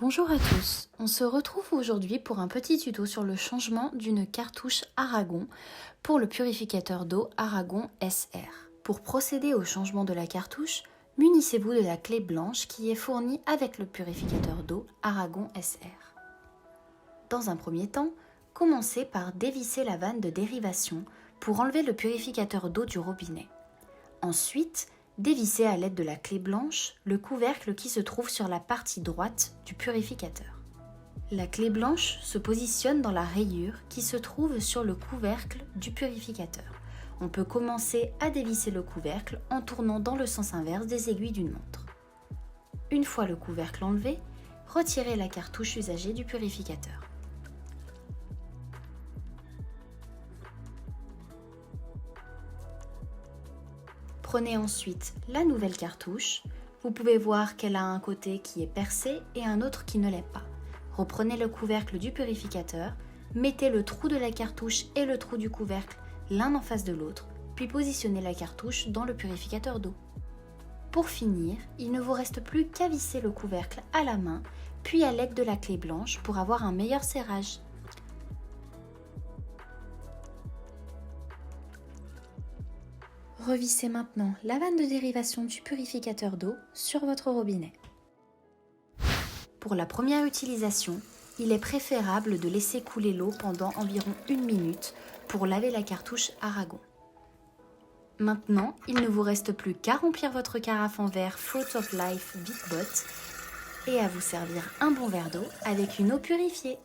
Bonjour à tous, on se retrouve aujourd'hui pour un petit tuto sur le changement d'une cartouche Aragon pour le purificateur d'eau Aragon SR. Pour procéder au changement de la cartouche, munissez-vous de la clé blanche qui est fournie avec le purificateur d'eau Aragon SR. Dans un premier temps, commencez par dévisser la vanne de dérivation pour enlever le purificateur d'eau du robinet. Ensuite, dévissez à l'aide de la clé blanche le couvercle qui se trouve sur la partie droite du purificateur. La clé blanche se positionne dans la rayure qui se trouve sur le couvercle du purificateur. On peut commencer à dévisser le couvercle en tournant dans le sens inverse des aiguilles d'une montre. Une fois le couvercle enlevé, retirez la cartouche usagée du purificateur. Prenez ensuite la nouvelle cartouche. Vous pouvez voir qu'elle a un côté qui est percé et un autre qui ne l'est pas. Reprenez le couvercle du purificateur, mettez le trou de la cartouche et le trou du couvercle l'un en face de l'autre, puis positionnez la cartouche dans le purificateur d'eau. Pour finir, il ne vous reste plus qu'à visser le couvercle à la main, puis à l'aide de la clé blanche pour avoir un meilleur serrage. Revissez maintenant la vanne de dérivation du purificateur d'eau sur votre robinet. Pour la première utilisation, il est préférable de laisser couler l'eau pendant environ 1 minute pour laver la cartouche Aragon. Maintenant, il ne vous reste plus qu'à remplir votre carafe en verre Fruit of Life Big Bot et à vous servir un bon verre d'eau avec une eau purifiée.